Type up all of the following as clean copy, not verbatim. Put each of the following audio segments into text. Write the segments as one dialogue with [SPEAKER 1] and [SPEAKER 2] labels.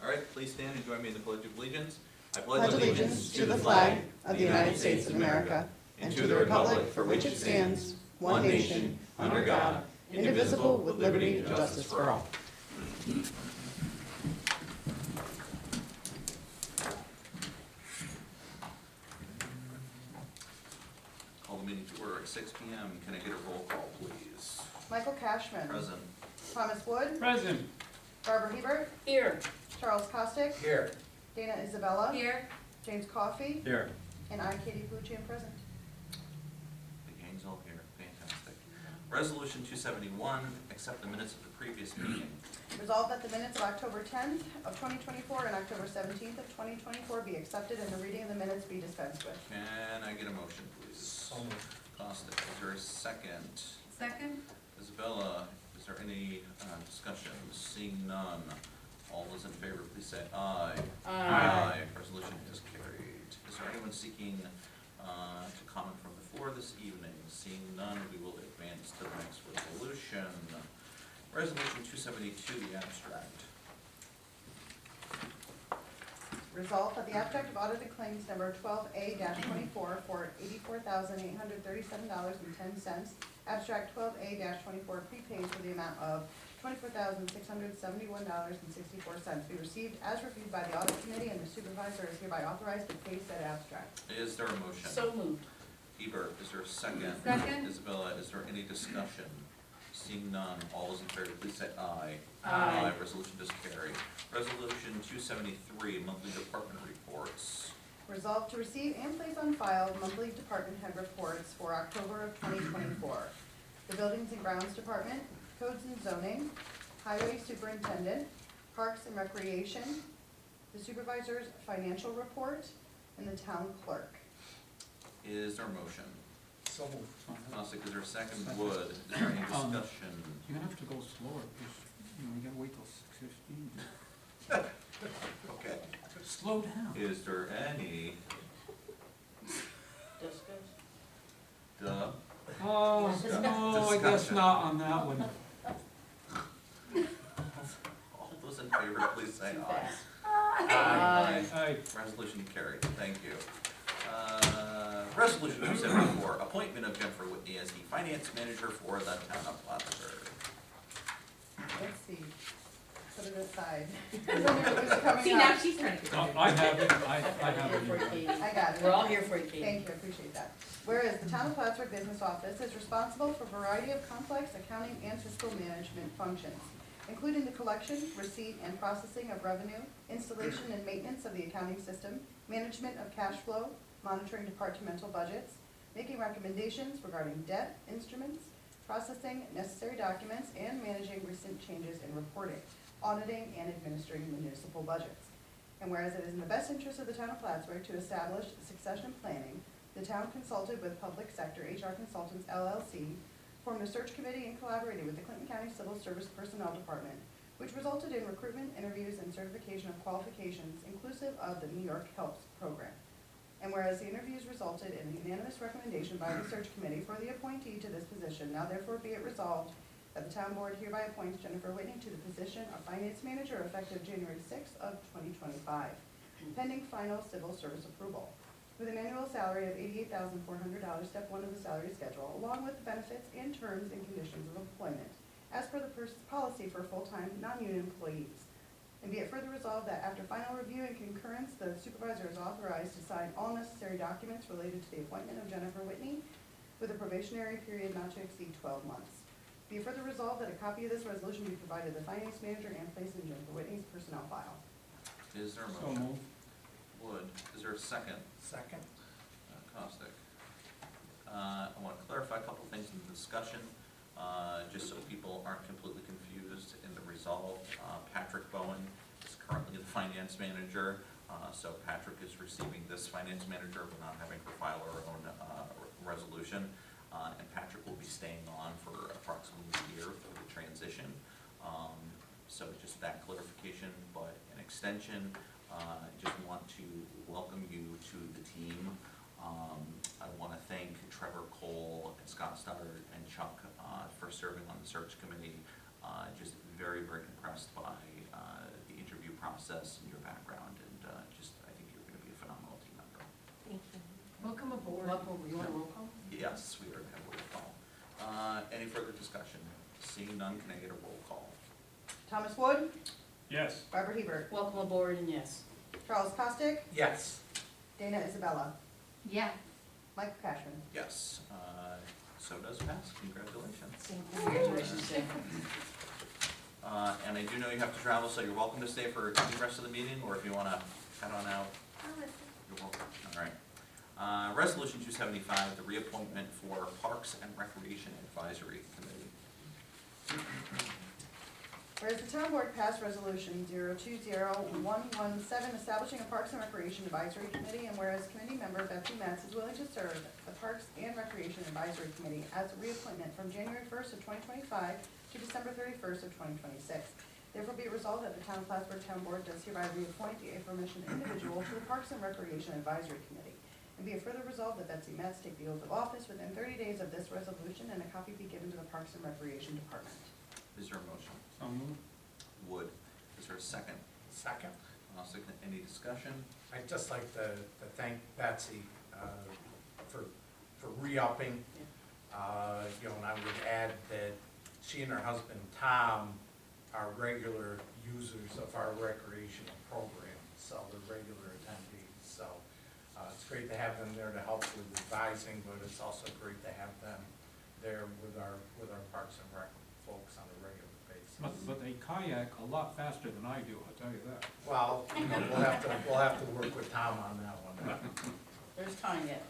[SPEAKER 1] All right, please stand and join me in the Pledge of Allegiance. I
[SPEAKER 2] Pledge allegiance to the flag of the United States of America and to the republic for which it stands, one nation, under God, indivisible, with liberty and justice for all.
[SPEAKER 1] Call the meeting to order at 6 p.m. Can I get a roll call, please?
[SPEAKER 2] Michael Cashman.
[SPEAKER 1] Present.
[SPEAKER 2] Thomas Wood.
[SPEAKER 3] Present.
[SPEAKER 2] Barbara Hebert.
[SPEAKER 4] Here.
[SPEAKER 2] Charles Costick.
[SPEAKER 3] Here.
[SPEAKER 2] Dana Isabella.
[SPEAKER 4] Here.
[SPEAKER 2] James Coffey.
[SPEAKER 3] Here.
[SPEAKER 2] And I, Katie Pucci, am present.
[SPEAKER 1] The gang's all here. Fantastic. Resolution 271, accept the minutes of the previous meeting.
[SPEAKER 2] Resolved that the minutes of October 10th of 2024 and October 17th of 2024 be accepted and the reading of the minutes be dispensed with.
[SPEAKER 1] Can I get a motion, please?
[SPEAKER 3] So moved.
[SPEAKER 1] Costick, is there a second?
[SPEAKER 4] Second.
[SPEAKER 1] Isabella, is there any discussion? Seeing none, all those in favor, please say aye.
[SPEAKER 4] Aye.
[SPEAKER 1] Resolution is carried. Is there anyone seeking to comment from the floor this evening? Seeing none, we will advance to the next resolution. Resolution 272, the abstract.
[SPEAKER 2] Resolved that the abstract of audited claims number 12A-24 for $84,837.10, abstract 12A-24 prepaid for the amount of $24,671.64 be received as reviewed by the audit committee, and the supervisor is hereby authorized to pay said abstract.
[SPEAKER 1] Is there a motion?
[SPEAKER 4] So moved.
[SPEAKER 1] Ebert, is there a second?
[SPEAKER 4] Second.
[SPEAKER 1] Isabella, is there any discussion? Seeing none, all those in favor, please say aye.
[SPEAKER 4] Aye.
[SPEAKER 1] Resolution does carry. Resolution 273, monthly department reports.
[SPEAKER 2] Resolved to receive and place on file monthly department head reports for October of 2024. The Buildings and Grounds Department, Codes and Zoning, Highway Superintendent, Parks and Recreation, the Supervisor's Financial Report, and the Town Clerk.
[SPEAKER 1] Is there a motion?
[SPEAKER 3] So moved.
[SPEAKER 1] Costick, is there a second? Wood, is there any discussion?
[SPEAKER 5] You're gonna have to go slower, because, you gotta wait till 6:15.
[SPEAKER 1] Okay.
[SPEAKER 5] Slow down.
[SPEAKER 1] Is there any, duh,
[SPEAKER 5] Oh, no, I guess not on that one.
[SPEAKER 1] all those in favor, please say
[SPEAKER 4] Too
[SPEAKER 1] aye.
[SPEAKER 4] fast.
[SPEAKER 5] Aye.
[SPEAKER 1] Resolution carried, thank you. Resolution 274, appointment of Jennifer Whitney as the finance manager for the town of Plattsburgh.
[SPEAKER 2] Let's see. Put it aside. It's coming
[SPEAKER 4] See,
[SPEAKER 2] up.
[SPEAKER 4] now she's trying to.
[SPEAKER 5] I have it, I have
[SPEAKER 4] Here for
[SPEAKER 5] it.
[SPEAKER 4] you, Katie.
[SPEAKER 2] I got it.
[SPEAKER 4] We're all here for you, Katie.
[SPEAKER 2] Thank you, I appreciate that. Whereas the Town of Plattsburgh Business Office is responsible for a variety of complex accounting and fiscal management functions, including the collection, receipt, and processing of revenue, installation and maintenance of the accounting system, management of cash flow, monitoring departmental budgets, making recommendations regarding debt instruments, processing necessary documents, and managing recent changes in reporting, auditing, and administering municipal budgets. And whereas it is in the best interest of the Town of Plattsburgh to establish succession planning, the town consulted with Public Sector HR Consultants LLC, formed a search committee, and collaborated with the Clinton County Civil Service Personnel Department, which resulted in recruitment, interviews, and certification of qualifications inclusive of the New York HELPS program. And whereas the interviews resulted in a unanimous recommendation by the search committee for the appointee to this position, now therefore be it resolved that the town board hereby appoints Jennifer Whitney to the position of finance manager effective January 6th of 2025, pending final civil service approval, with an annual salary of $88,400, step 1 of the salary schedule, along with the benefits and terms and conditions of employment, as per the policy for full-time non-union employees. And be it further resolved that after final review and concurrence, the supervisor is authorized to sign all necessary documents related to the appointment of Jennifer Whitney with a probationary period not to exceed 12 months. Be it further resolved that a copy of this resolution be provided to the finance manager and placed in Jennifer Whitney's personnel file.
[SPEAKER 1] Is there a
[SPEAKER 5] So
[SPEAKER 1] motion?
[SPEAKER 5] moved.
[SPEAKER 1] Wood, is there a second?
[SPEAKER 3] Second.
[SPEAKER 1] Costick. I want to clarify a couple things in the discussion, just so people aren't completely confused in the resolve. Patrick Bowen is currently the finance manager, so Patrick is receiving this finance manager, but not having her file her own resolution. And Patrick will be staying on for approximately a year for the transition. So just that clarification, but an extension. Just want to welcome you to the team. I want to thank Trevor Cole and Scott Stoddard and Chuck for serving on the search committee. Just very, very impressed by the interview process process and your background, and just, I think you're going to be a phenomenal team member.
[SPEAKER 4] Thank you. Welcome aboard. You want a roll call?
[SPEAKER 1] Yes, we are going to have a roll call. Any further discussion? Seeing none, can I get a roll call?
[SPEAKER 2] Thomas Wood,
[SPEAKER 5] Yes.
[SPEAKER 2] Robert Hebert,
[SPEAKER 4] Welcome aboard and yes.
[SPEAKER 2] Charles Costick,
[SPEAKER 3] Yes.
[SPEAKER 2] Dana Isabella,
[SPEAKER 4] Yeah.
[SPEAKER 2] Michael Cashman.
[SPEAKER 1] Yes, so does pass. Congratulations.
[SPEAKER 4] Congratulations, Sam.
[SPEAKER 1] And I do know you have to travel, so you're welcome to stay for the rest of the meeting, or if you want to head on out, you're welcome. All right. Resolution 275, the reappointment for Parks and Recreation Advisory Committee.
[SPEAKER 2] Whereas the town board passed resolution 020117 establishing a Parks and Recreation Advisory Committee, and whereas committee member Betsy Metz is willing to serve the Parks and Recreation Advisory Committee as a reappointment from January 1st of 2025 to December 31st of 2026. Therefore be it resolved that the town of Plattsburgh Town Board does hereby reappoint the aforementioned individual to the Parks and Recreation Advisory Committee. And be it further resolved that Betsy Metz take the oath of office within 30 days of this resolution, and a copy be given to the Parks and Recreation Department.
[SPEAKER 1] Is there a motion?
[SPEAKER 5] So moved.
[SPEAKER 1] Wood. Is there a second?
[SPEAKER 3] Second.
[SPEAKER 1] Second. Any discussion?
[SPEAKER 3] I'd just like to thank Betsy for re-upping. You know, and I would add that she and her husband Tom are regular users of our recreational program, so they're regular attendees. So it's great to have them there to help with advising, but it's also great to have them there with our Parks and Rec folks on a regular basis.
[SPEAKER 5] But they kayak a lot faster than I do, I'll tell you that.
[SPEAKER 3] Well, you know, we'll have to work with Tom on that one.
[SPEAKER 4] There's time yet.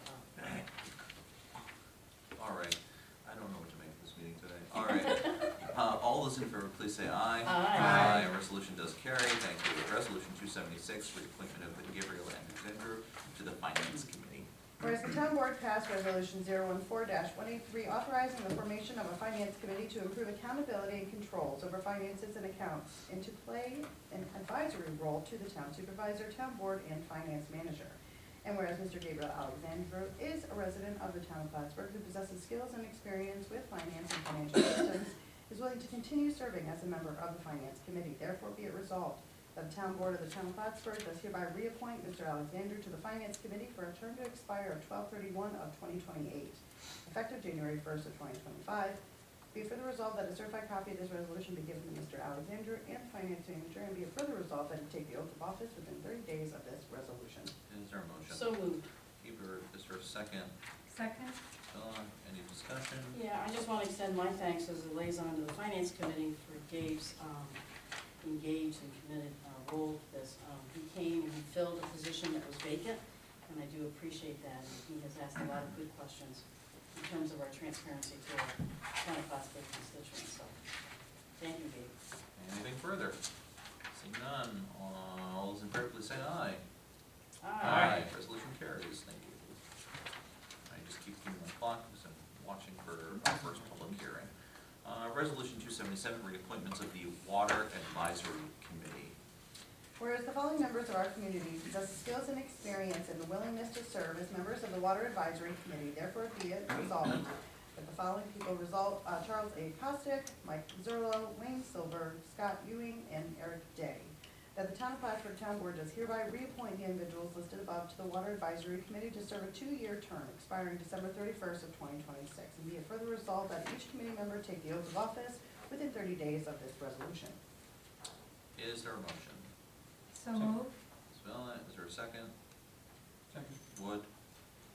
[SPEAKER 1] All right. I don't know what to make of this meeting today. All right. All those in favor, please say aye.
[SPEAKER 4] Aye.
[SPEAKER 1] Resolution does carry. Thank you. Resolution 276, reappointment of Gabriel Alexander to the Finance Committee.
[SPEAKER 2] Whereas the town board passed resolution 014-183 authorizing the formation of a finance committee to improve accountability and controls over finances and accounts, and to play an advisory role to the town supervisor, town board, and finance manager. And whereas Mr. Gabriel Alexander is a resident of the town of Plattsburgh who possesses skills and experience with finance and financial systems, is willing to continue serving as a member of the finance committee. Therefore be it resolved that the town board of the town of Plattsburgh does hereby reappoint Mr. Alexander to the finance committee for a term to expire of 12/31 of 2028, effective January 1st of 2025. Be it further resolved that a certified copy of this resolution be given to Mr. Alexander and the finance manager, and be it further resolved that he take the oath of office within 30 days of this resolution.
[SPEAKER 1] Is there a motion?
[SPEAKER 4] So moved.
[SPEAKER 1] Hebert, is there a second?
[SPEAKER 4] Second.
[SPEAKER 1] Any discussion?
[SPEAKER 4] Yeah, I just want to extend my thanks as a liaison to the Finance Committee for Gabe's engaged and committed role to this. He came and he filled a position that was vacant, and I do appreciate that. And he has asked a lot of good questions in terms of our transparency to our town of Plattsburgh constituents. So, thank you, Gabe.
[SPEAKER 1] Anything further? Seeing none, all those in favor, please say aye. Resolution carries. Thank you. I just keep keeping the clock because I'm watching for our first public hearing. Resolution 277, reappointments of the Water Advisory Committee.
[SPEAKER 2] Whereas the following members of our community possess the skills and experience and the willingness to serve as members of the Water Advisory Committee, therefore be it resolved that the following people result, Charles A. Costick, Mike Zerlo, Wayne Silver, Scott Ewing, and Eric Day. That the town of Plattsburgh Town Board does hereby reappoint the individuals listed above to the Water Advisory Committee to serve a 2-year term expiring December 31st of 2026. And be it further resolved that each committee member take the oath of office within 30 days of this resolution.
[SPEAKER 1] Is there a motion?
[SPEAKER 4] So moved.
[SPEAKER 1] Ms. Vella, is there a second?
[SPEAKER 5] Second.
[SPEAKER 1] Wood,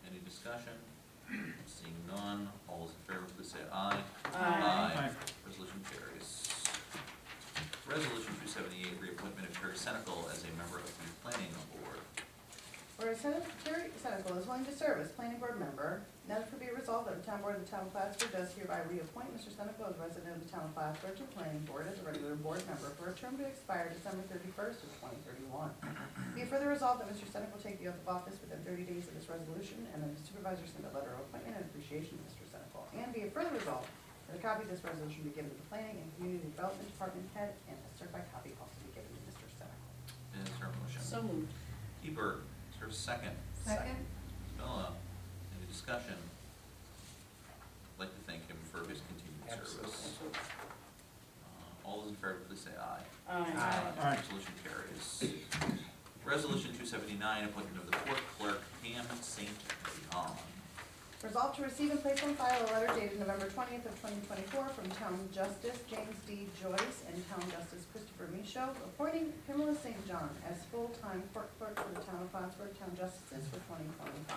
[SPEAKER 1] any discussion? Seeing none, all those in favor, please say aye.
[SPEAKER 4] Aye.
[SPEAKER 1] Resolution carries. Resolution 278, reappointment of Terry Senecal as a member of the Planning Board.
[SPEAKER 2] Whereas Terry Senecal is willing to serve as planning board member, now therefore be it resolved that the town board of the town of Plattsburgh does hereby reappoint Mr. Senecal as resident of the town of Plattsburgh to the planning board as a regular board member for a term to expire December 31st of 2031. Be it further resolved that Mr. Senecal take the oath of office within 30 days of this resolution, and that the supervisor send a letter of appointment and appreciation to Mr. Senecal. And be it further resolved that a copy of this resolution be given to the Planning and Community Development Department head, and a certified copy also be given to Mr. Senecal.
[SPEAKER 1] Is there a motion?
[SPEAKER 4] So moved.
[SPEAKER 1] Hebert, is there a second?
[SPEAKER 4] Second.
[SPEAKER 1] Vella, any discussion? I'd like to thank him for his continued service.
[SPEAKER 3] Absolutely.
[SPEAKER 1] All those in favor, please say aye.
[SPEAKER 3] Aye.
[SPEAKER 5] Aye.
[SPEAKER 1] Resolution carries. Resolution 279, appointment of the court clerk Pam St. John.
[SPEAKER 2] Resolved to receive and place on file a letter dated November 20th of 2024 from Town Justice James D. Joyce and Town Justice Christopher Michaud, appointing Pamela St. John as full-time court clerk for the Town of Plattsburgh Town Justices for 2025.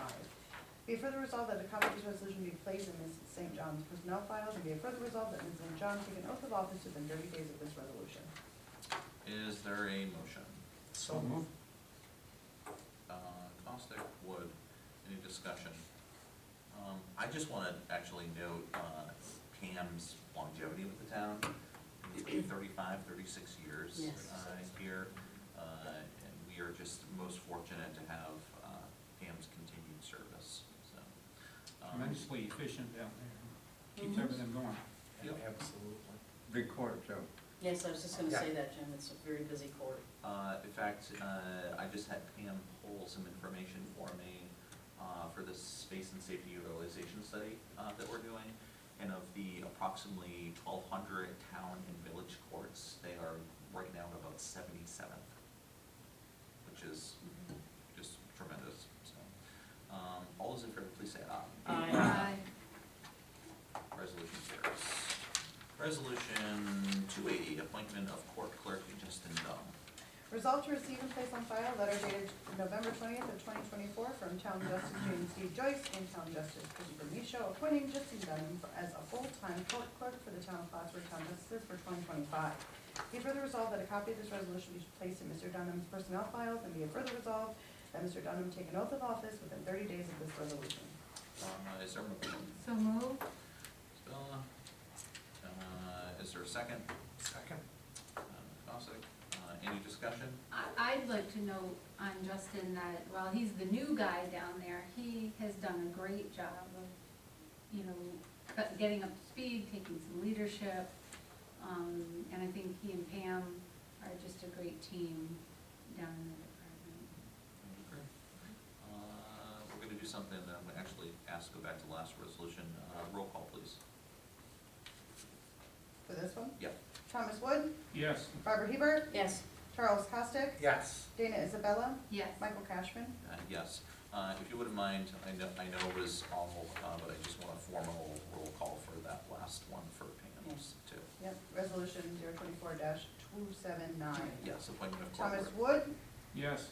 [SPEAKER 2] Be it further resolved that a copy of this resolution be placed in Ms. St. John's personnel files, and be it further resolved that Ms. St. John take an oath of office within 30 days of this resolution.
[SPEAKER 1] Is there a motion?
[SPEAKER 3] So moved.
[SPEAKER 1] Costick, Wood, any discussion? I just want to actually note Pam's longevity with the town. It's been 35, 36 years
[SPEAKER 4] Yes.
[SPEAKER 1] Here. And we are just most fortunate to have Pam's continued service, so.
[SPEAKER 5] Tremendously efficient down there. Keeps
[SPEAKER 4] Mhm.
[SPEAKER 5] everything going.
[SPEAKER 1] Yep.
[SPEAKER 3] Absolutely.
[SPEAKER 5] Big court, Joe.
[SPEAKER 4] Yes, I was just gonna
[SPEAKER 3] Yeah.
[SPEAKER 4] say that, Jim, it's a very busy court.
[SPEAKER 1] In fact, I just had Pam pull some information for me for the space and safety utilization study that we're doing. And of the approximately 1,200 town and village courts, they are right now at about 77th, which is just tremendous, so. All those in favor, please say aye.
[SPEAKER 4] Aye.
[SPEAKER 1] Resolution carries. Resolution 280, appointment of court clerk Justin Dunn.
[SPEAKER 2] Resolved to receive and place on file a letter dated November 20th of 2024 from Town Justice James D. Joyce and Town Justice Christopher Michaud, appointing Justin Dunn as a full-time court clerk for the Town of Plattsburgh Town Justices for 2025. Be it further resolved that a copy of this resolution be placed in Mr. Dunham's personnel files, and be it further resolved that Mr. Dunham take an oath of office within 30 days of this resolution.
[SPEAKER 1] Is there a motion?
[SPEAKER 6] So moved.
[SPEAKER 1] Bella. Is there a second?
[SPEAKER 3] Second.
[SPEAKER 1] Costick. Any discussion?
[SPEAKER 6] I'd like to note on Justin that while he's the new guy down there, he has done a great job of, you know, getting up to speed, taking some leadership. And I think he and Pam are just a great team down in the department.
[SPEAKER 1] Okay. We're gonna do something that I'm gonna actually ask, go back to the last resolution. Roll call, please.
[SPEAKER 2] For this one,
[SPEAKER 1] Yep.
[SPEAKER 2] Thomas Wood,
[SPEAKER 5] Yes.
[SPEAKER 2] Barbara Hebert,
[SPEAKER 4] Yes.
[SPEAKER 2] Charles Costick,
[SPEAKER 3] Yes.
[SPEAKER 2] Dana Isabella,
[SPEAKER 6] Yes.
[SPEAKER 2] Michael Cashman.
[SPEAKER 1] Yes. If you wouldn't mind, I know it was awful, but I just want a formal roll call for that last one for Pam's too.
[SPEAKER 2] Yep, resolution 024-279.
[SPEAKER 1] Yes, appointment of court
[SPEAKER 2] Thomas
[SPEAKER 1] clerk.
[SPEAKER 2] Wood,
[SPEAKER 5] Yes.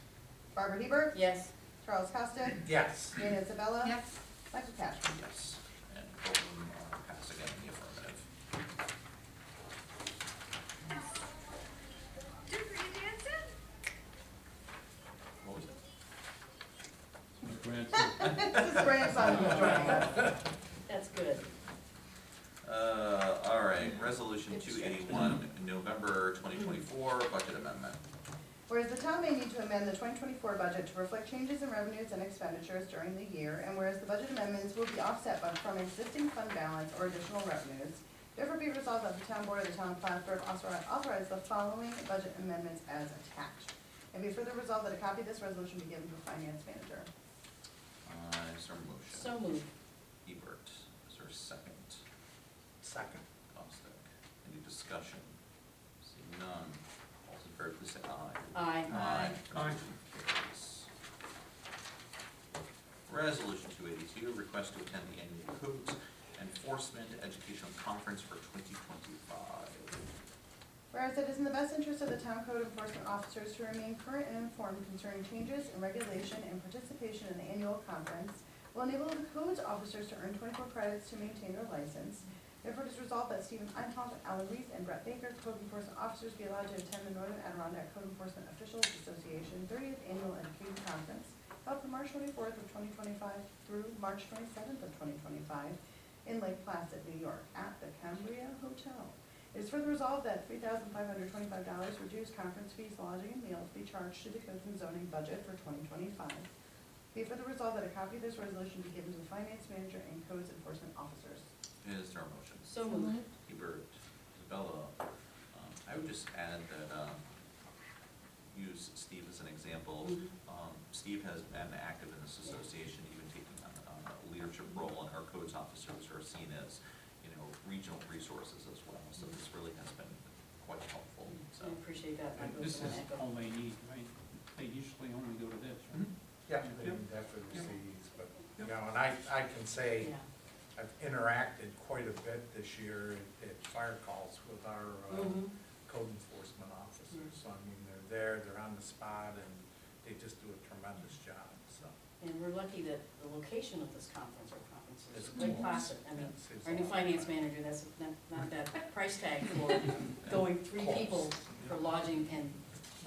[SPEAKER 2] Barbara Hebert,
[SPEAKER 4] Yes.
[SPEAKER 2] Charles Costick,
[SPEAKER 3] Yes.
[SPEAKER 2] Dana Isabella,
[SPEAKER 6] Yes.
[SPEAKER 2] Michael Cashman.
[SPEAKER 1] Yes, and both of them pass again in the affirmative. What was it?
[SPEAKER 2] This is grandson who's joining us.
[SPEAKER 4] That's good.
[SPEAKER 1] All right, resolution 281, November 2024 budget amendment.
[SPEAKER 2] Whereas the town may need to amend the 2024 budget to reflect changes in revenues and expenditures during the year, and whereas the budget amendments will be offset from existing fund balance or additional revenues, therefore be resolved that the town board of the town of Plattsburgh authorize the following budget amendments as attached. And be further resolved that a copy of this resolution be given to the finance manager.
[SPEAKER 1] Is there a motion?
[SPEAKER 4] So moved.
[SPEAKER 1] Hebert, is there a second?
[SPEAKER 3] Second.
[SPEAKER 1] Costick, any discussion? Seeing none, all those in favor, please say aye.
[SPEAKER 4] Aye.
[SPEAKER 6] Aye.
[SPEAKER 1] Resolution carries. Resolution 282, request to attend the annual Codes Enforcement Educational Conference for 2025.
[SPEAKER 2] Whereas it is in the best interest of the town code enforcement officers to remain current and informed concerning changes in regulation and participation in the annual conference will enable the codes officers to earn 24 credits to maintain their license. Therefore, it is resolved that Stephen Einhoff, Alan Reese, and Brett Baker, code enforcement officers, be allowed to attend the Northern Adirondack Code Enforcement Officials Association 30th Annual Education Conference held from March 24th of 2025 through March 27th of 2025 in Lake Placid, New York, at the Cambria Hotel. It is further resolved that $3,525 reduced conference fees, lodging, and meals be charged to the Codes and Zoning budget for 2025. Be it further resolved that a copy of this resolution be given to the finance manager and codes enforcement officers.
[SPEAKER 1] Is there a motion?
[SPEAKER 4] So moved.
[SPEAKER 1] Hebert, Isabella. I would just add that, use Steve as an example.
[SPEAKER 4] Mhm.
[SPEAKER 1] Steve has been active in this association, even taking on a leadership role, and our codes officers are seen as, regional resources as well. So this really has been quite helpful, so.
[SPEAKER 4] I appreciate that. I
[SPEAKER 5] And
[SPEAKER 4] go
[SPEAKER 5] this
[SPEAKER 4] for
[SPEAKER 5] is
[SPEAKER 4] that echo.
[SPEAKER 5] all they need, right? They usually only go to this, right?
[SPEAKER 3] Yeah, they
[SPEAKER 5] Yep.
[SPEAKER 3] need that for the
[SPEAKER 5] Yep.
[SPEAKER 3] Cs, but, you
[SPEAKER 5] Yep.
[SPEAKER 3] know, and I can say,
[SPEAKER 4] Yeah.
[SPEAKER 3] I've interacted quite a bit this year at fire calls with our
[SPEAKER 4] Mhm.
[SPEAKER 3] code enforcement officers. So I mean, they're on the spot, and they just do a tremendous job, so.
[SPEAKER 4] And we're lucky that the location of this conference or conferences
[SPEAKER 3] It's
[SPEAKER 4] is quite
[SPEAKER 3] close.
[SPEAKER 4] placid. I mean,
[SPEAKER 3] It's
[SPEAKER 4] our new
[SPEAKER 3] a lot of
[SPEAKER 4] finance
[SPEAKER 3] fun.
[SPEAKER 4] manager, that's not bad price tag for going 3
[SPEAKER 3] Close.
[SPEAKER 4] people for lodging and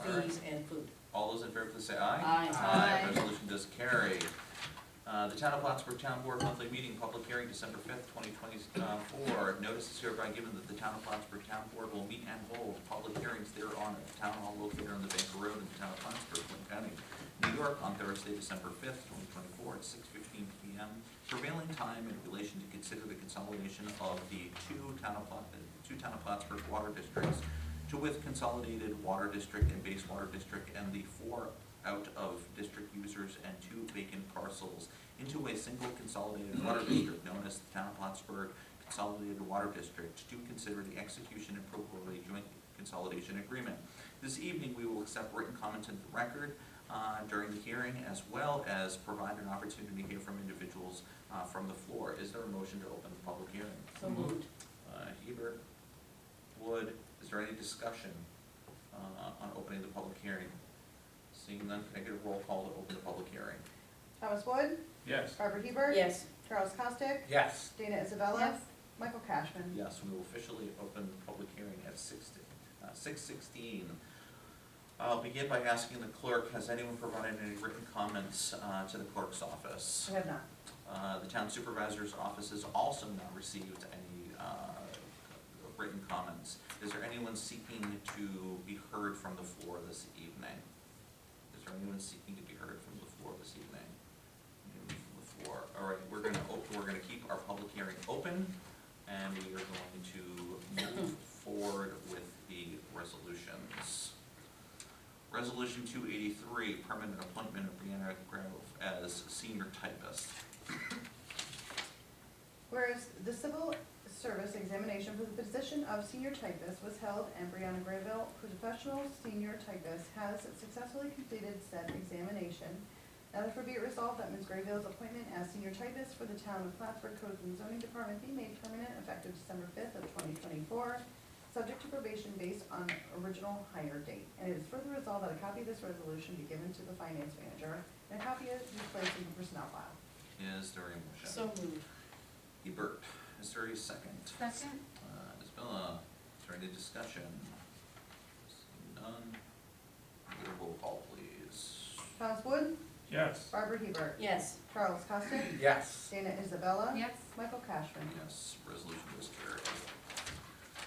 [SPEAKER 1] All right.
[SPEAKER 4] fees and food.
[SPEAKER 1] All those in favor, please say aye.
[SPEAKER 4] Aye.
[SPEAKER 2] Aye.
[SPEAKER 1] Resolution does carry. The Town of Plattsburgh Town Board monthly meeting, public hearing, December 5th, 2024. Notice is hereby given that the Town of Plattsburgh Town Board will meet and hold public hearings thereon at the Town Hall located on the Banker Road in the Town of Plattsburgh, Clinton County, New York, on Thursday, December 5th, 2024, at 6:15 PM. Prevailing time in relation to consider the consolidation of the two Town of Plattsburgh water districts, to with Consolidated Water District and Base Water District, and the 4 out-of-district users and 2 vacant parcels into a single consolidated water district known as the Town of Plattsburgh Consolidated Water District, to consider the execution and approval of a joint consolidation agreement. This evening, we will accept written comments into the record during the hearing, as well as provide an opportunity to hear from individuals from the floor. Is there a motion to open the public hearing?
[SPEAKER 4] So moved.
[SPEAKER 1] Hebert, Wood, is there any discussion on opening the public hearing? Seeing none, can I get a roll call to open the public hearing?
[SPEAKER 2] Thomas Wood,
[SPEAKER 5] Yes.
[SPEAKER 2] Barbara Hebert.
[SPEAKER 4] Yes.
[SPEAKER 2] Charles Costick,
[SPEAKER 3] Yes,
[SPEAKER 2] Dana Isabella.
[SPEAKER 6] Yes.
[SPEAKER 2] Michael Cashman.
[SPEAKER 1] Yes, we will officially open the public hearing at 6:16. I'll begin by asking the clerk, has anyone provided any written comments to the clerk's office?
[SPEAKER 2] I have not.
[SPEAKER 1] The town supervisor's office has also not received any written comments. Is there anyone seeking to be heard from the floor this evening? Is there anyone seeking to be heard from the floor this evening? Anyone from the floor? All right, we're gonna keep our public hearing open, and we are going to move forward with the resolutions. Resolution 283, permanent appointment of Brianna Grove as senior typist.
[SPEAKER 2] Whereas the civil service examination for the position of senior typist was held, and Brianna Graybill, professional senior typist, has successfully completed said examination. Now therefore be it resolved that Ms. Graybill's appointment as senior typist for the town of Plattsburgh Codes and Zoning Department be made permanent effective December 5th of 2024, subject to probation based on original hire date. And it is further resolved that a copy of this resolution be given to the finance manager, and a copy of it be placed in the personnel file.
[SPEAKER 1] Is there a motion?
[SPEAKER 4] So moved.
[SPEAKER 1] Hebert, is there a second?
[SPEAKER 6] Second?
[SPEAKER 1] Isabella, is there any discussion? Seeing none, get a roll call, please.
[SPEAKER 2] Thomas Wood,
[SPEAKER 5] Yes.
[SPEAKER 2] Barbara Hebert.
[SPEAKER 4] Yes.
[SPEAKER 2] Charles Costick,
[SPEAKER 3] yes,
[SPEAKER 2] Dana Isabella.
[SPEAKER 6] Yes.
[SPEAKER 2] Michael Cashman.
[SPEAKER 1] Yes, resolution is carried.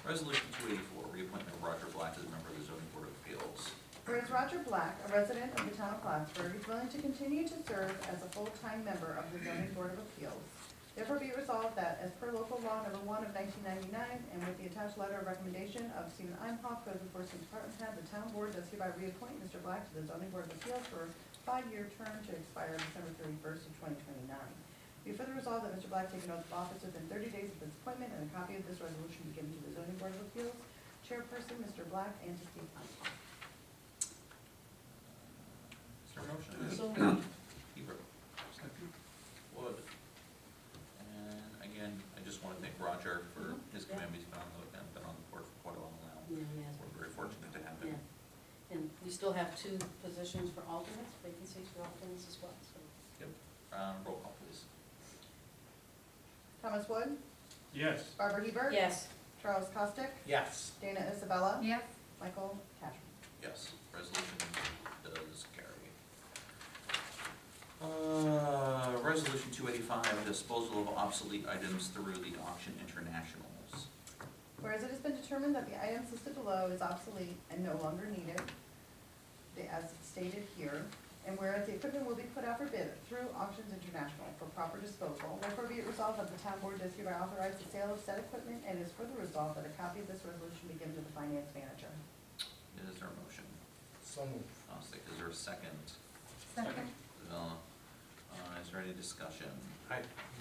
[SPEAKER 1] Resolution 284, reappointment of Roger Black as a member of the zoning board of appeals.
[SPEAKER 2] Whereas Roger Black, a resident of the town of Plattsburgh, is willing to continue to serve as a full-time member of the zoning board of appeals. Therefore be it resolved that as per local law number 1 of 1999, and with the attached letter of recommendation of Stephen Imhoff, Code Enforcement Department Head, the town board does hereby reappoint Mr. Black to the zoning board of appeals for a 5-year term to expire December 31st of 2029. Be further resolved that Mr. Black take an oath of office within 30 days of his appointment, and a copy of this resolution be given to the zoning board of appeals, chairperson Mr. Black, and to Steve Imhoff.
[SPEAKER 1] Is there a motion?
[SPEAKER 4] So moved.
[SPEAKER 1] Hebert,
[SPEAKER 5] Second.
[SPEAKER 1] Wood. And again, I just want to thank Roger for his
[SPEAKER 4] Yeah.
[SPEAKER 1] commitment. He's been on the board for quite a while now.
[SPEAKER 4] Yeah, he has.
[SPEAKER 1] We're very fortunate to have him.
[SPEAKER 4] Yeah. And we still have 2 positions for alternates, vacancies for alternates as well, so.
[SPEAKER 1] Roll call, please.
[SPEAKER 2] Thomas Wood,
[SPEAKER 5] Yes.
[SPEAKER 2] Barbara Hebert.
[SPEAKER 4] Yes.
[SPEAKER 2] Charles Costick,
[SPEAKER 3] yes.
[SPEAKER 2] Dana Isabella.
[SPEAKER 6] Yes.
[SPEAKER 2] Michael Cashman.
[SPEAKER 1] Yes, resolution does carry. Resolution 285, disposal of obsolete items through the auction internationals.
[SPEAKER 2] Whereas it has been determined that the items listed below is obsolete and no longer needed, as stated here, and whereas the equipment will be put out for bid through Auctions International for proper disposal, therefore be it resolved that the town board does hereby authorize the sale of said equipment, and it is further resolved that a copy of this resolution be given to the finance manager.
[SPEAKER 1] Is there a motion?
[SPEAKER 3] So moved.
[SPEAKER 1] Is there a second?
[SPEAKER 6] Second?
[SPEAKER 1] Isabella, is there any discussion?
[SPEAKER 3] I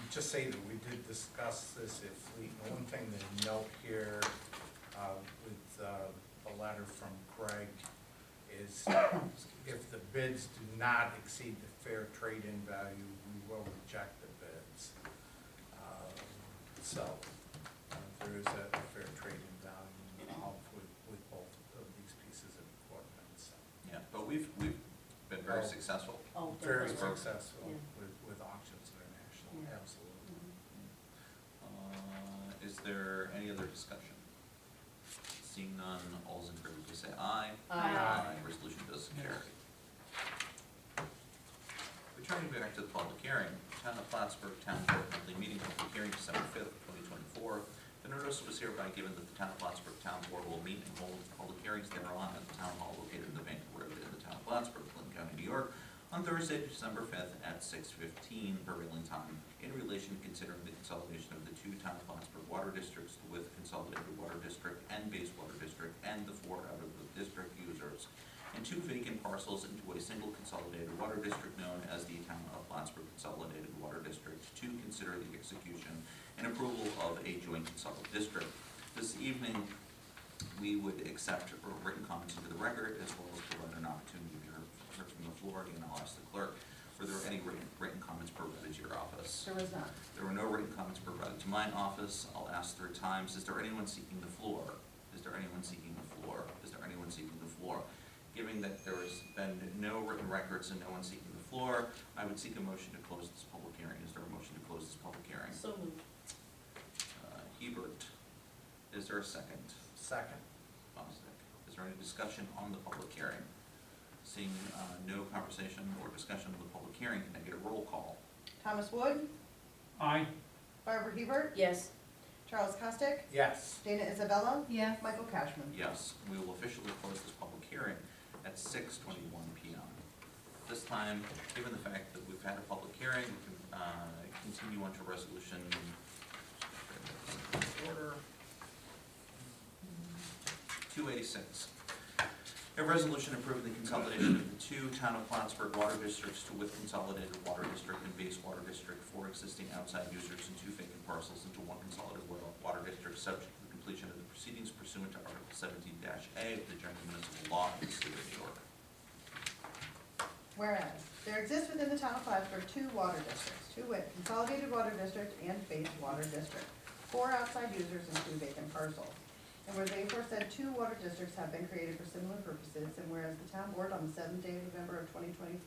[SPEAKER 3] just say that we did discuss this at Fleet, and one thing to note here, with a letter from Greg, is if the bids do not exceed the fair trade-in value, we will reject the bids. So there is a fair trade-in value involved with both of these pieces of equipment. So
[SPEAKER 1] Yeah, but we've been very successful.
[SPEAKER 4] Oh,
[SPEAKER 3] very
[SPEAKER 4] definitely.
[SPEAKER 3] successful
[SPEAKER 4] Yeah.
[SPEAKER 3] with Auctions International,
[SPEAKER 4] Yeah.
[SPEAKER 3] absolutely.
[SPEAKER 1] Is there any other discussion? Seeing none, all's in favor, please say aye.
[SPEAKER 4] Aye.
[SPEAKER 1] Resolution does carry. Returning back to the public hearing, Town of Plattsburgh Town Board monthly meeting, public hearing December 5th, 2024. The notice was hereby given that the Town of Plattsburgh Town Board will meet and hold public hearings thereon at the Town Hall located in the Bank Road in the Town of Plattsburgh, Clinton County, New York, on Thursday, December 5th at 6:15 prevailing time in relation to considering the consolidation of the two Town of Plattsburgh water districts with Consolidated Water District and Base Water District and the 4 out of the district users and 2 vacant parcels into a single consolidated water district known as the Town of Plattsburgh Consolidated Water District to consider the execution and approval of a joint consolidated district. This evening, we would accept written comments into the record as well as provide an opportunity to be heard from the floor. Again, I'll ask the clerk, were there any written comments provided to your office?
[SPEAKER 2] There was none.
[SPEAKER 1] There were no written comments provided to my office. I'll ask 3 times, is there anyone seeking the floor? Is there anyone seeking the floor? Is there anyone seeking the floor? Given that there has been no written records and no one seeking the floor, I would seek a motion to close this public hearing. Is there a motion to close this public hearing?
[SPEAKER 4] So moved.
[SPEAKER 1] Hebert, is there a second?
[SPEAKER 3] Second.
[SPEAKER 1] Bostic. Is there any discussion on the public hearing? Seeing no conversation or discussion of the public hearing, can I get a roll call?
[SPEAKER 2] Thomas Wood,
[SPEAKER 5] Aye.
[SPEAKER 2] Barbara Hebert,
[SPEAKER 4] Yes.
[SPEAKER 2] Charles Costick,
[SPEAKER 3] Yes.
[SPEAKER 2] Dana Isabella,
[SPEAKER 6] Yes.
[SPEAKER 2] Michael Cashman.
[SPEAKER 1] Yes, we will officially close this public hearing at 6:21 p.m. This time, given the fact that we've had a public hearing, we can continue on to resolution order 286. A resolution approving the consolidation of the 2 Town of Plattsburgh water districts to with Consolidated Water District and Base Water District, 4 existing outside users and 2 vacant parcels into 1 consolidated water district, subject to the completion of the proceedings pursuant to Article 17-A of the General Municipal Law of the State of New York.
[SPEAKER 2] Whereas, there exists within the Town of Plattsburgh 2 water districts, 2 with Consolidated Water District and Base Water District, 4 outside users and 2 vacant parcels. And where the aforesaid 2 water districts have been created for similar purposes, and whereas the Town Board on the 7th day of November of 2024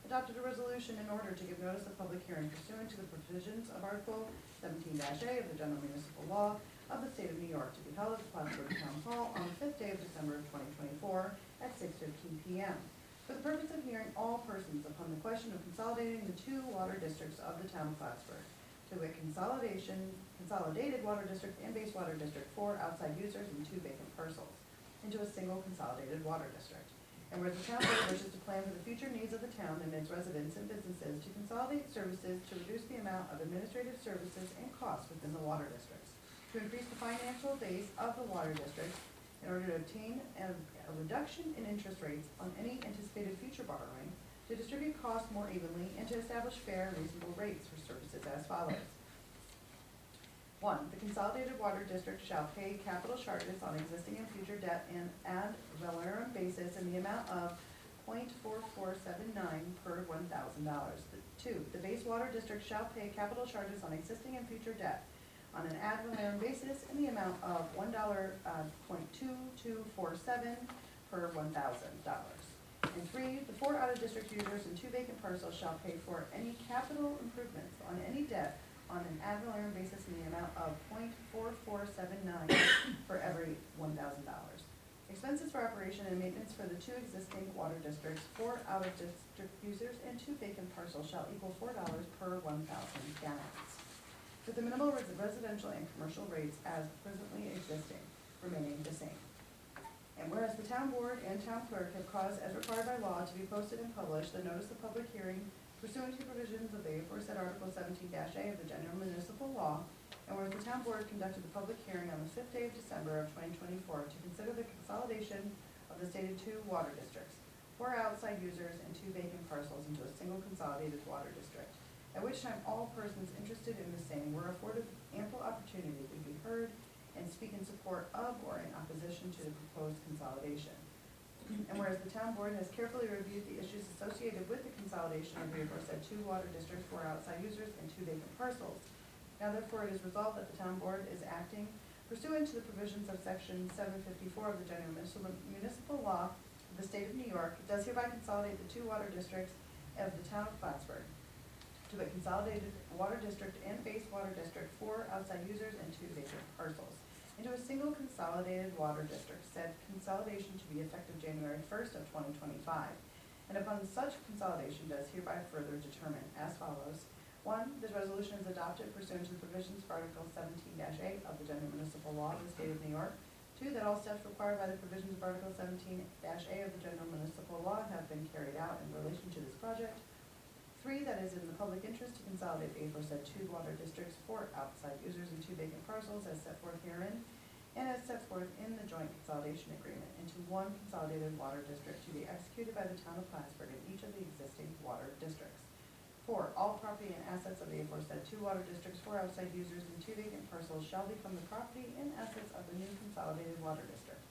[SPEAKER 2] adopted a resolution in order to give notice of public hearing pursuant to the provisions of Article 17-A of the General Municipal Law of the State of New York to be held at the Plattsburgh Town Hall on the 5th day of December of 2024 at 6:15 p.m. for the purpose of hearing all persons upon the question of consolidating the 2 water districts of the Town of Plattsburgh, to wit Consolidated Water District and Base Water District, 4 outside users and 2 vacant parcels, into a single consolidated water district. And where the town board wishes to plan for the future needs of the town and its residents and businesses to consolidate services to reduce the amount of administrative services and costs within the water districts, to increase the financial base of the water districts in order to obtain a reduction in interest rates on any anticipated future borrowing, to distribute costs more evenly, and to establish fair and reasonable rates for services as follows. 1. The Consolidated Water District shall pay capital charges on existing and future debt and ad valorem basis in the amount of .4479 per $1,000. 2. The Base Water District shall pay capital charges on existing and future debt on an ad valorem basis in the amount of $1.2247 per $1,000. And 3, the 4 out-of-district users and 2 vacant parcels shall pay for any capital improvements on any debt on an ad valorem basis in the amount of .4479 for every $1,000. Expenses for operation and maintenance for the 2 existing water districts, 4 out-of-district users, and 2 vacant parcels shall equal $4 per 1,000 gallons, with the minimal residential and commercial rates as presently existing remaining the same. And whereas the town board and town clerk have caused, as required by law, to be posted and published the notice of public hearing pursuant to the provisions of the aforesaid Article 17-A of the General Municipal Law, and whereas the town board conducted the public hearing on the 5th day of December of 2024 to consider the consolidation of the stated 2 water districts, 4 outside users, and 2 vacant parcels into a single consolidated water district, at which time all persons interested in the same were afforded ample opportunity to be heard and speak in support of or in opposition to the proposed consolidation. And whereas the town board has carefully reviewed the issues associated with the consolidation of the aforesaid 2 water districts, 4 outside users, and 2 vacant parcels, now therefore it is resolved that the town board is acting pursuant to the provisions of section 754 of the general municipal law of the state of New York, does hereby consolidate the 2 water districts of the town of Plattsburgh to a consolidated water district and base water district, 4 outside users, and 2 vacant parcels, into a single consolidated water district, said consolidation to be effective January 1st of 2025. And upon such consolidation does hereby further determine as follows. 1, this resolution is adopted pursuant to the provisions of Article 17-8 of the General Municipal Law of the State of New York. 2, that all steps required by the provisions of Article 17-A of the General Municipal Law have been carried out in relation to this project. 3, that is in the public interest to consolidate the aforesaid 2 water districts, 4 outside users, and 2 vacant parcels as set forth herein, and as set forth in the joint consolidation agreement into 1 consolidated water district to be executed by the town of Plattsburgh in each of the existing water districts. 4, all property and assets of the aforesaid 2 water districts, 4 outside users, and 2 vacant parcels shall become the property and assets of the new consolidated water district.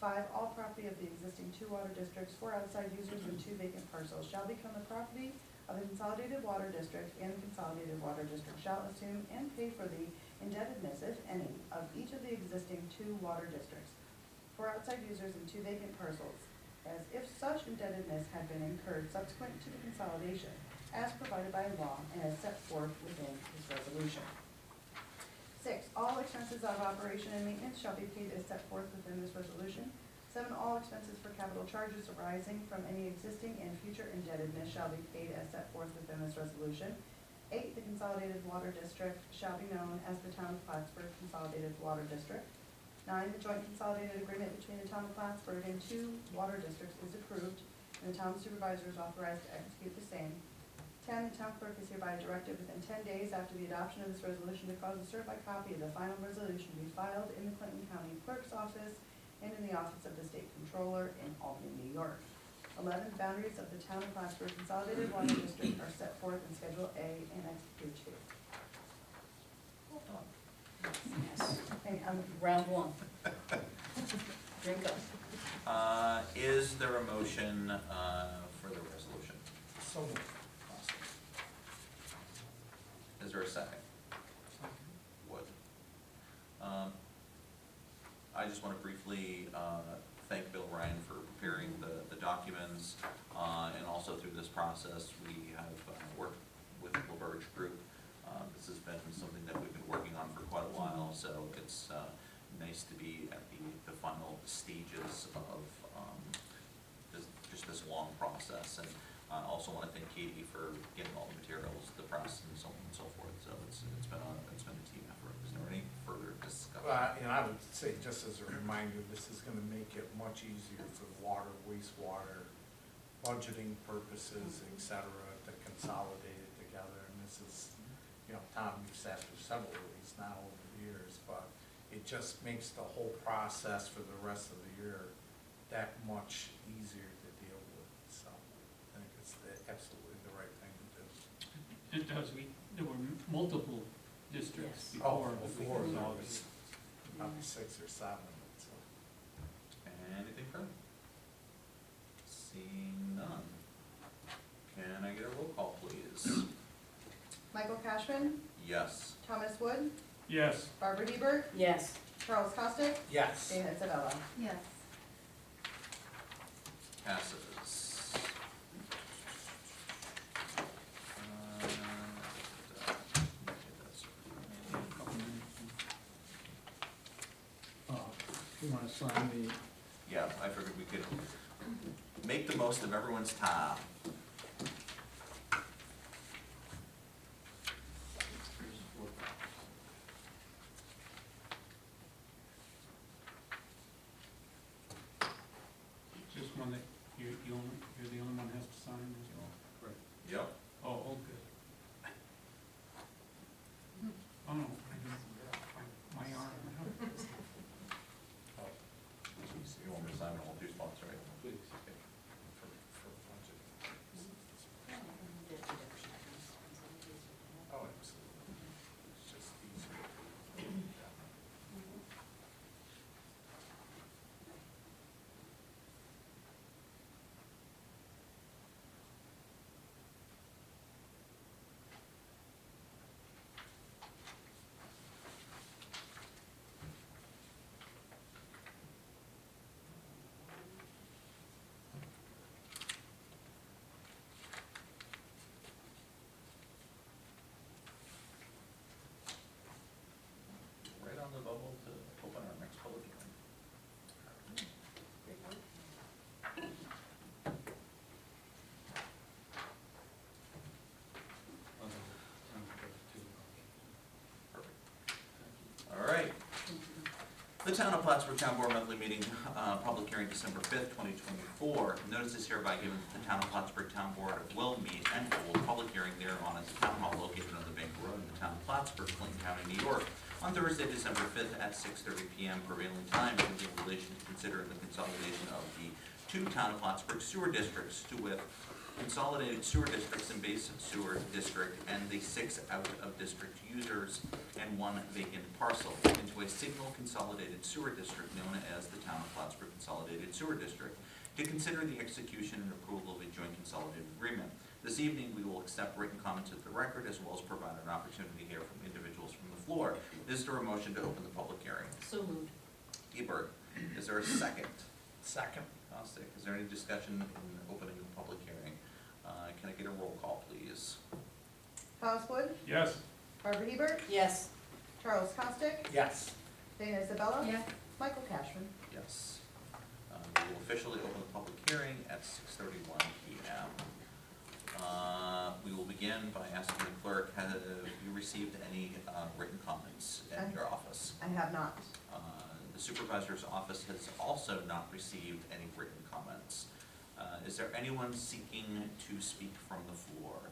[SPEAKER 2] 5, all property of the existing 2 water districts, 4 outside users, and 2 vacant parcels shall become the property of the consolidated water district, and the consolidated water district shall assume and pay for the indebtedness, if any, of each of the existing 2 water districts, 4 outside users, and 2 vacant parcels, as if such indebtedness had been incurred subsequent to the consolidation, as provided by law and as set forth within this resolution. 6, all expenses of operation and maintenance shall be paid as set forth within this resolution. 7, all expenses for capital charges arising from any existing and future indebtedness shall be paid as set forth within this resolution. 8, the consolidated water district shall be known as the Town of Plattsburgh Consolidated Water District. 9, the joint consolidated agreement between the Town of Plattsburgh and 2 water districts is approved, and the town supervisor is authorized to execute the same. 10, the town clerk is hereby directed within 10 days after the adoption of this resolution to cause a certified copy of the final resolution to be filed in the Clinton County Clerk's office and in the office of the State Controller in Albany, New York. 11, boundaries of the Town of Plattsburgh Consolidated Water District are set forth in Schedule A and Exhibit 2.
[SPEAKER 1] Well done.
[SPEAKER 4] Yes.
[SPEAKER 2] Hey,
[SPEAKER 4] Round 1. Drink up.
[SPEAKER 1] Is there a motion for the resolution?
[SPEAKER 3] So moved.
[SPEAKER 1] Awesome. Is there a second? Wood. I just want to briefly thank Bill Ryan for preparing the documents, and also through this process, we have worked with the LaBerge Group. This has been something that we've been working on for quite a while, so it's nice to be at the final stages of just this long process. And I also want to thank Katie for getting all the materials, the press, and so on and so forth. So it's been a team effort. Is there any further discussion?
[SPEAKER 3] And I would say, just as a reminder, this is gonna make it much easier for the water, wastewater, budgeting purposes, et cetera, to consolidate it together. And this is, Tom, you've sat through several of these now over the years, but it just makes the whole process for the rest of the year that much easier to deal with. So I think it's absolutely the right thing to do.
[SPEAKER 5] It does, there were multiple districts
[SPEAKER 4] Yes.
[SPEAKER 5] before.
[SPEAKER 3] Oh,
[SPEAKER 5] but we
[SPEAKER 3] before,
[SPEAKER 5] could
[SPEAKER 3] there
[SPEAKER 5] all
[SPEAKER 3] was
[SPEAKER 5] be-
[SPEAKER 3] probably 6 or 7, so.
[SPEAKER 1] Anything further? Seeing none. Can I get a roll call, please?
[SPEAKER 2] Michael Cashman,
[SPEAKER 1] Yes.
[SPEAKER 2] Thomas Wood,
[SPEAKER 5] Yes.
[SPEAKER 2] Barbara Hebert,
[SPEAKER 4] Yes.
[SPEAKER 2] Charles Costick,
[SPEAKER 3] Yes.
[SPEAKER 2] Dana Isabella.
[SPEAKER 6] Yes.
[SPEAKER 1] Passes.
[SPEAKER 5] Couple minutes. You wanna sign the,
[SPEAKER 1] Yeah, I figured we could make the most of everyone's time.
[SPEAKER 5] just one that you're the only one has to sign as well? Right.
[SPEAKER 1] Yep.
[SPEAKER 5] Oh, good. Oh, no, I didn't, my arm.
[SPEAKER 1] Oh. You want me to sign all 2 spots, right?
[SPEAKER 5] Please.
[SPEAKER 1] Okay.
[SPEAKER 3] For budget.
[SPEAKER 1] Town of Plattsburgh Town Board monthly meeting, public hearing December 5th, 2024. Notice is hereby given that the Town of Plattsburgh Town Board will meet and hold a public hearing thereon at the Town Hall located on the Bank Road in the Town of Plattsburgh, Clinton County, New York, on Thursday, December 5th at 6:30 p.m. prevailing time in relation to consider the consolidation of the two Town of Plattsburgh sewer districts to wit, consolidated sewer districts and base sewer district and the 6 out-of-district users and 1 vacant parcel into a single consolidated sewer district known as the Town of Plattsburgh Consolidated Sewer District to consider the execution and approval of a joint consolidated agreement. This evening, we will accept written comments at the record as well as provide an opportunity to hear from individuals from the floor. Is there a motion to open the public hearing?
[SPEAKER 4] So moved.
[SPEAKER 1] Hebert, is there a second?
[SPEAKER 3] Second.
[SPEAKER 1] Costick, is there any discussion in opening the public hearing? Can I get a roll call, please?
[SPEAKER 2] Klaus Wood,
[SPEAKER 5] Yes.
[SPEAKER 2] Barbara Hebert,
[SPEAKER 4] Yes.
[SPEAKER 2] Charles Costick,
[SPEAKER 3] Yes.
[SPEAKER 2] Dana Isabella,
[SPEAKER 6] Yes.
[SPEAKER 2] Michael Cashman.
[SPEAKER 1] Yes. We will officially open the public hearing at 6:31 p.m. We will begin by asking the clerk, have you received any written comments at your office?
[SPEAKER 2] I have not.
[SPEAKER 1] The supervisor's office has also not received any written comments. Is there anyone seeking to speak from the floor?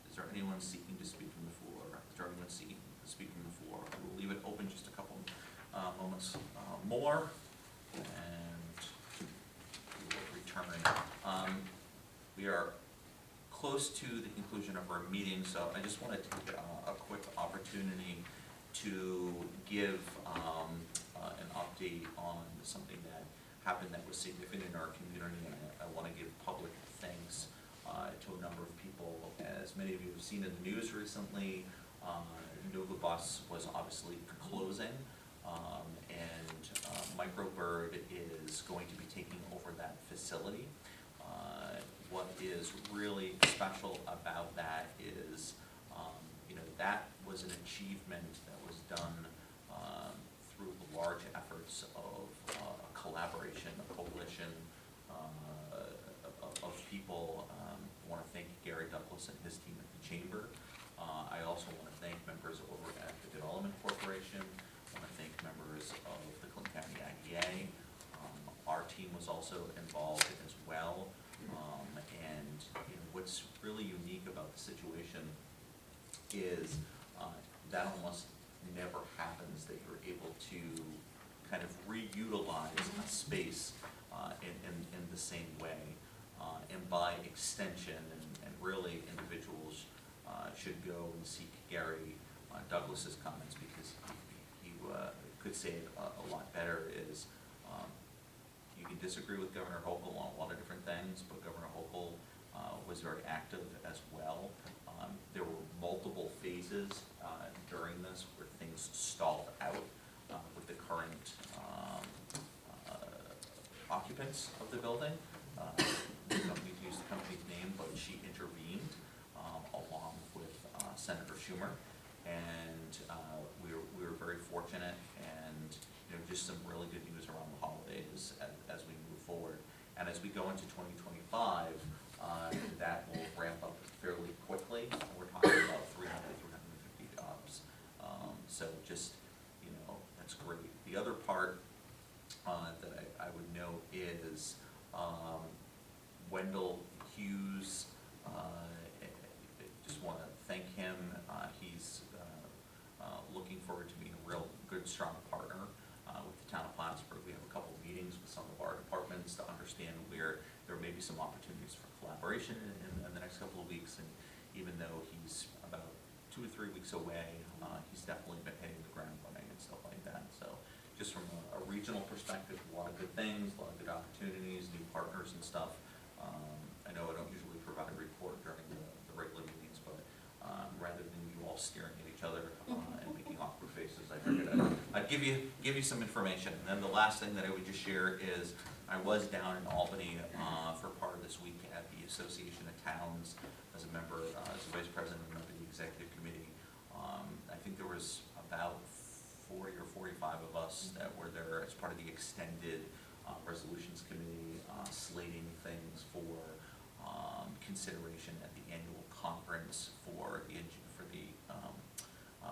[SPEAKER 1] Is there anyone seeking to speak from the floor? Is there anyone seeking to speak from the floor? We'll leave it open just a couple moments more, and we will return. We are close to the conclusion of our meeting, so I just want to take a quick opportunity to give an update on something that happened that was significant in our community, and I want to give public thanks to a number of people. As many of you have seen in the news recently, Nova Bus was obviously closing, and Microbird is going to be taking over that facility. What is really special about that is, that was an achievement that was done through the large efforts of a collaboration, a coalition of people. I want to thank Gary Douglas and his team at the Chamber. I also want to thank members over at the Development Corporation. I want to thank members of the Clinton County IDA. Our team was also involved as well. And what's really unique about the situation is that almost never happens, that you're able to kind of reutilize a space in the same way. And by extension, and really individuals should go and seek Gary Douglas's comments, because he could say it a lot better, is you can disagree with Governor Hochul on a lot of different things, but Governor Hochul was very active as well. There were multiple phases during this where things stalled out with the current occupants of the building. We don't need to use the company's name, but she intervened along with Senator Schumer, and we were very fortunate, and just some really good news around the holidays as we move forward. And as we go into 2025, that will ramp up fairly quickly. We're talking about 300, 350 jobs. So just, that's great. The other part that I would note is Wendell Hughes. Just want to thank him. He's looking forward to being a real good, strong partner with the Town of Plattsburgh. We have a couple of meetings with some of our departments to understand where there may be some opportunities for collaboration in the next couple of weeks. And even though he's about 2 or 3 weeks away, he's definitely been hitting the ground running and stuff like that. So just from a regional perspective, a lot of good things, a lot of good opportunities, new partners and stuff. I know I don't usually provide a report during the regular meetings, but rather than you all staring at each other and making awkward faces, I figured I'd give you some information. And then the last thing that I would just share is I was down in Albany for part of this week at the Association of Towns as a member, as a vice president of the executive committee. I think there was about 40 or 45 of us that were there as part of the extended resolutions committee, slating things for consideration at the annual conference for the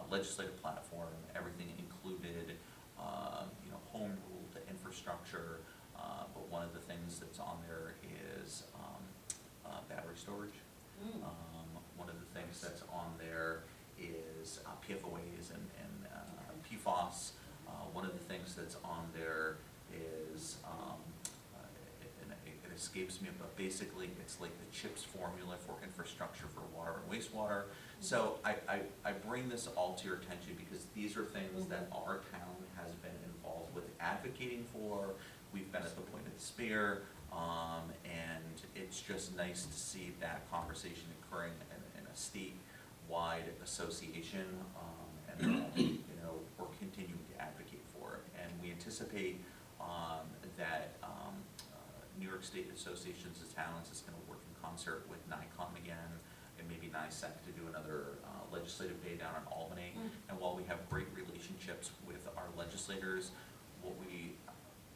[SPEAKER 1] legislative platform. Everything included, home ruled infrastructure, but one of the things that's on there is battery storage. One of the things that's on there is PFOAs and PFOS. One of the things that's on there is, and it escapes me, but basically it's like the CHIPS formula for infrastructure for water and wastewater. So I bring this all to your attention because these are things that our town has been involved with advocating for. We've been at the point of despair, and it's just nice to see that conversation occurring in a statewide association, and we're continuing to advocate for it. And we anticipate that New York State Associations of Towns is going to work in concert with NICOM again, and maybe NISEC to do another legislative day down in Albany. And while we have great relationships with our legislators, what we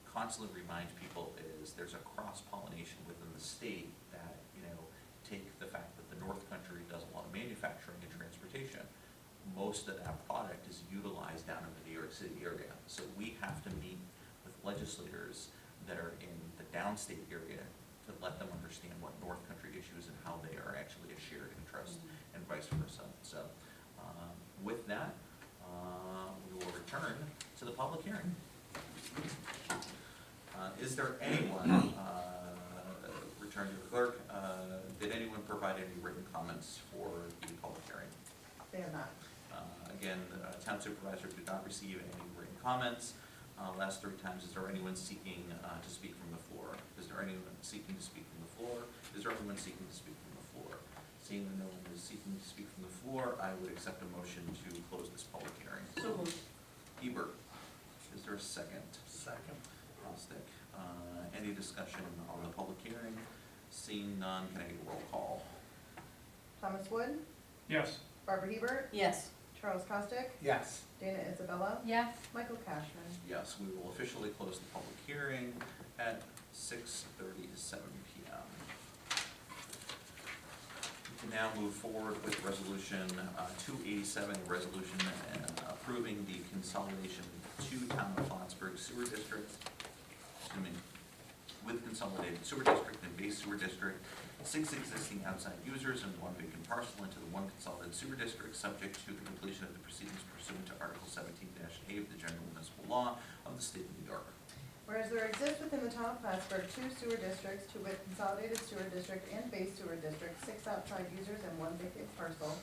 [SPEAKER 1] constantly remind people is there's a cross-pollination within the state that, take the fact that the North Country does a lot of manufacturing and transportation. Most of that product is utilized down in the New York City area. So we have to meet with legislators that are in the downstate area to let them understand what North Country issues and how they are actually a shared interest and vice versa. So with that, we will return to the public hearing. Is there anyone, return to the clerk, did anyone provide any written comments for the public hearing?
[SPEAKER 2] They have not.
[SPEAKER 1] Again, town supervisor did not receive any written comments. Last 3 times, is there anyone seeking to speak from the floor? Is there anyone seeking to speak from the floor? Is there anyone seeking to speak from the floor? Seeing that no one is seeking to speak from the floor, I would accept a motion to close this public hearing.
[SPEAKER 4] So moved.
[SPEAKER 1] Hebert, is there a second?
[SPEAKER 3] Second.
[SPEAKER 1] Stick. Any discussion on the public hearing? Seeing none, can I get a roll call?
[SPEAKER 2] Thomas Wood,
[SPEAKER 5] Yes.
[SPEAKER 2] Barbara Hebert,
[SPEAKER 4] Yes.
[SPEAKER 2] Charles Costick,
[SPEAKER 3] Yes.
[SPEAKER 2] Dana Isabella,
[SPEAKER 6] Yes.
[SPEAKER 2] Michael Cashman.
[SPEAKER 1] Yes, we will officially close the public hearing at 6:37 p.m. We can now move forward with resolution 287, a resolution approving the consolidation of 2 town of Plattsburgh sewer districts, with consolidated sewer district and base sewer district, 6 existing outside users and 1 vacant parcel into the 1 consolidated sewer district, subject to the completion of the proceedings pursuant to Article 17-A of the General Municipal Law of the State of New York.
[SPEAKER 2] Whereas there exists within the town of Plattsburgh 2 sewer districts, 2 with consolidated sewer district and base sewer district, 6 outside users and 1 vacant parcel.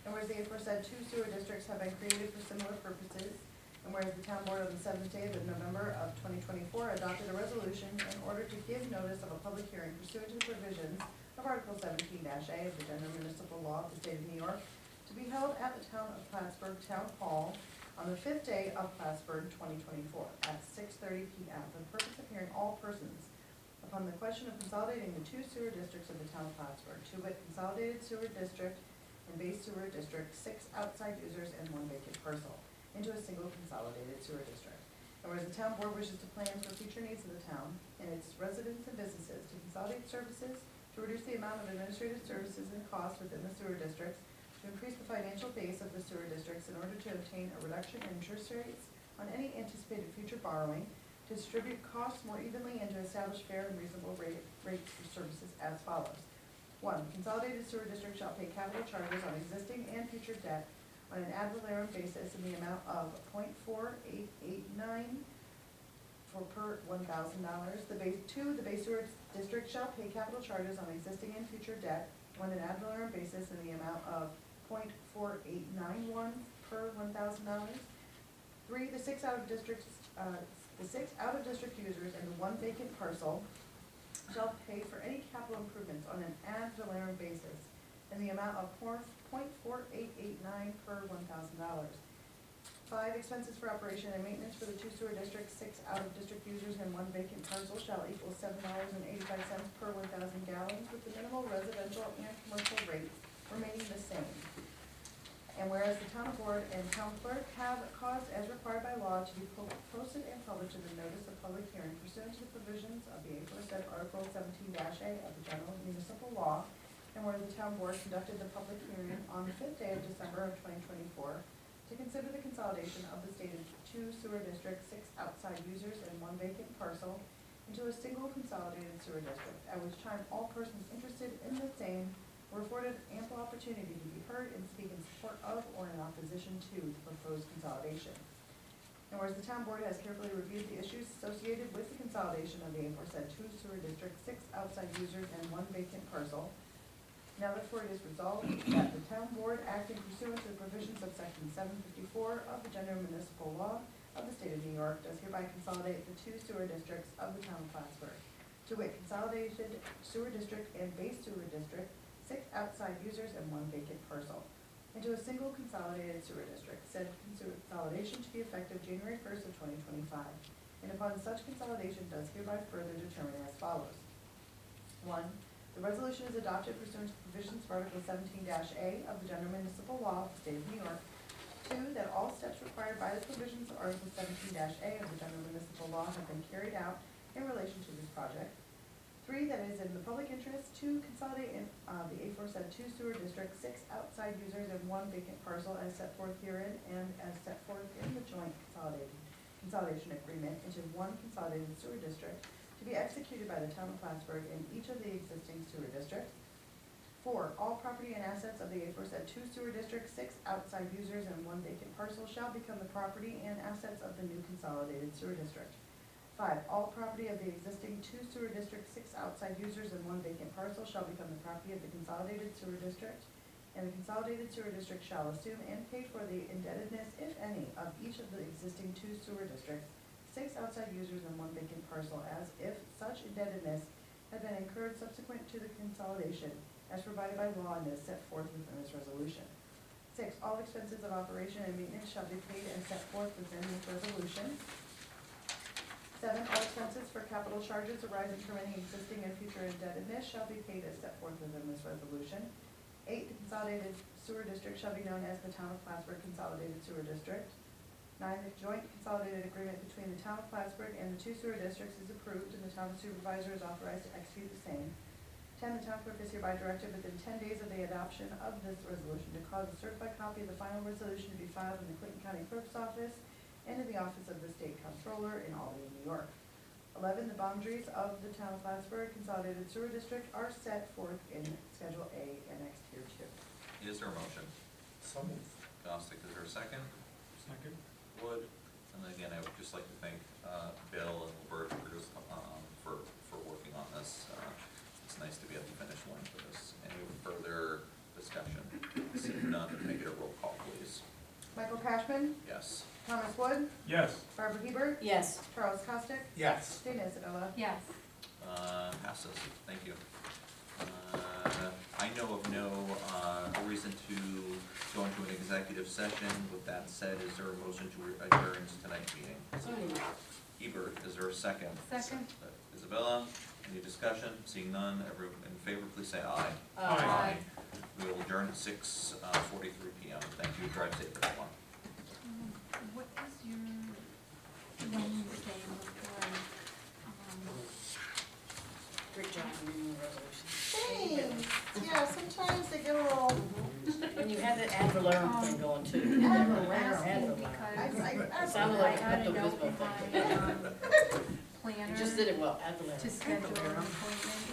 [SPEAKER 2] And whereas the aforesaid 2 sewer districts have been created for similar purposes, and whereas the town board on the 7th day of November of 2024 adopted a resolution in order to give notice of a public hearing pursuant to the provisions of Article 17-A of the General Municipal Law of the State of New York, to be held at the town of Plattsburgh Town Hall on the 5th day of Plattsburgh 2024 at 6:30 p.m. for the purpose of hearing all persons upon the question of consolidating the 2 sewer districts of the town of Plattsburgh, 2 with consolidated sewer district and base sewer district, 6 outside users and 1 vacant parcel, into a single consolidated sewer district. And whereas the town board wishes to plan for future needs of the town and its residents and businesses to consolidate services, to reduce the amount of administrative services and costs within the sewer districts, to increase the financial base of the sewer districts in order to obtain a reduction in interest rates on any anticipated future borrowing, to distribute costs more evenly and to establish fair and reasonable rates for services as follows. 1. Consolidated sewer district shall pay capital charges on existing and future debt on an ad valorem basis in the amount of .4889 per $1,000. The base sewer district shall pay capital charges on existing and future debt on an ad valorem basis in the amount of .4891 per $1,000. 3, the 6 out of district users and the 1 vacant parcel shall pay for any capital improvements on an ad valorem basis in the amount of .4889 per $1,000. 5, expenses for operation and maintenance for the 2 sewer districts, 6 out-of-district users and 1 vacant parcel shall equal $7.85 per 1,000 gallons, with the minimal residential and commercial rates remaining the same. And whereas the town board and town clerk have caused as required by law to be posted and published in the notice of public hearing pursuant to the provisions of the aforesaid Article 17-A of the General Municipal Law, and where the town board conducted the public hearing on the 5th day of December of 2024 to consider the consolidation of the stated 2 sewer districts, 6 outside users, and 1 vacant parcel into a single consolidated sewer district, at which time all persons interested in the same were afforded ample opportunity to be heard and speak in support of or in opposition to the proposed consolidation. And whereas the town board has carefully reviewed the issues associated with the consolidation of the aforesaid 2 sewer districts, 6 outside users, and 1 vacant parcel, now therefore it is resolved that the town board, acting pursuant to the provisions of section 754 of the general municipal law of the state of New York, does hereby consolidate the 2 sewer districts of the town of Plattsburgh, to wit, consolidated sewer district and base sewer district, 6 outside users, and 1 vacant parcel, into a single consolidated sewer district, said consolidation to be effective January 1st of 2025, and upon such consolidation does hereby further determine as follows. 1. The resolution is adopted pursuant to provisions of Article 17-A of the General Municipal Law of the State of New York. 2. That all steps required by the provisions of Article 17-A of the General Municipal Law have been carried out in relation to this project. 3. That it is in the public interest to consolidate the aforesaid 2 sewer districts, 6 outside users, and 1 vacant parcel as set forth herein and as set forth in the joint consolidation agreement into 1 consolidated sewer district to be executed by the town of Plattsburgh in each of the existing sewer districts. 4. All property and assets of the aforesaid 2 sewer districts, 6 outside users, and 1 vacant parcel shall become the property and assets of the new consolidated sewer district. 5. All property of the existing 2 sewer districts, 6 outside users, and 1 vacant parcel shall become the property of the consolidated sewer district, and the consolidated sewer district shall assume and pay for the indebtedness, if any, of each of the existing 2 sewer districts, 6 outside users, and 1 vacant parcel, as if such indebtedness had been incurred subsequent to the consolidation, as provided by law and as set forth within this resolution. 6. All expenses of operation and maintenance shall be paid and set forth within this resolution. 7. All expenses for capital charges arising from any existing and future indebtedness shall be paid as set forth within this resolution. 8. The consolidated sewer district shall be known as the Town of Plattsburgh Consolidated Sewer District. 9. The joint consolidated agreement between the Town of Plattsburgh and the 2 sewer districts is approved, and the town supervisor is authorized to execute the same. 10. The town clerk is hereby directed within 10 days of the adoption of this resolution to cause a certified copy of the final resolution to be filed in the Clinton County Clerk's office and in the office of the State Comptroller in Albany, New York. 11. The boundaries of the Town of Plattsburgh Consolidated Sewer District are set forth in Schedule A, Annexed here 2.
[SPEAKER 1] Is there a motion?
[SPEAKER 3] So moved.
[SPEAKER 1] Gostick, is there a second?
[SPEAKER 5] Second.
[SPEAKER 1] Wood. And then again, I would just like to thank Bill and Bert for working on this. It's nice to be at the finish line for this. Any further discussion? Seeing none, make it a roll call, please.
[SPEAKER 2] Michael Cashman,
[SPEAKER 1] Yes.
[SPEAKER 2] Thomas Wood,
[SPEAKER 5] Yes.
[SPEAKER 2] Barbara Hebert,
[SPEAKER 4] Yes.
[SPEAKER 2] Charles Costick,
[SPEAKER 3] Yes.
[SPEAKER 2] Dana Isabella.
[SPEAKER 6] Yes.
[SPEAKER 1] Passes. Thank you. I know of no reason to go into an executive session. With that said, is there a motion to adjourn tonight's meeting?
[SPEAKER 4] So moved.
[SPEAKER 1] Ebert, is there a second?
[SPEAKER 6] Second.
[SPEAKER 1] Isabella, any discussion? Seeing none, everyone in favor, please say aye.
[SPEAKER 6] Aye.
[SPEAKER 1] We will adjourn at 6:43 p.m. Thank you. Drive safe, everyone.
[SPEAKER 6] What is your Wednesday before,
[SPEAKER 4] Great job in reading the resolution.
[SPEAKER 2] Thanks. Yeah, sometimes they get a little,
[SPEAKER 4] And you had the ad valorem thing going too.
[SPEAKER 2] Ad valorem.
[SPEAKER 6] asking
[SPEAKER 2] I
[SPEAKER 6] because
[SPEAKER 4] Sounded
[SPEAKER 6] I
[SPEAKER 4] like
[SPEAKER 6] had a note
[SPEAKER 4] Pepto-Bismol
[SPEAKER 6] in
[SPEAKER 4] thing.
[SPEAKER 6] my
[SPEAKER 4] You
[SPEAKER 6] planner
[SPEAKER 4] just did it well, ad valorem.
[SPEAKER 6] to schedule an appointment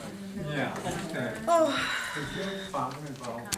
[SPEAKER 6] in the middle
[SPEAKER 5] Yeah,
[SPEAKER 6] of
[SPEAKER 5] okay.
[SPEAKER 6] December.
[SPEAKER 5] Is your father involved?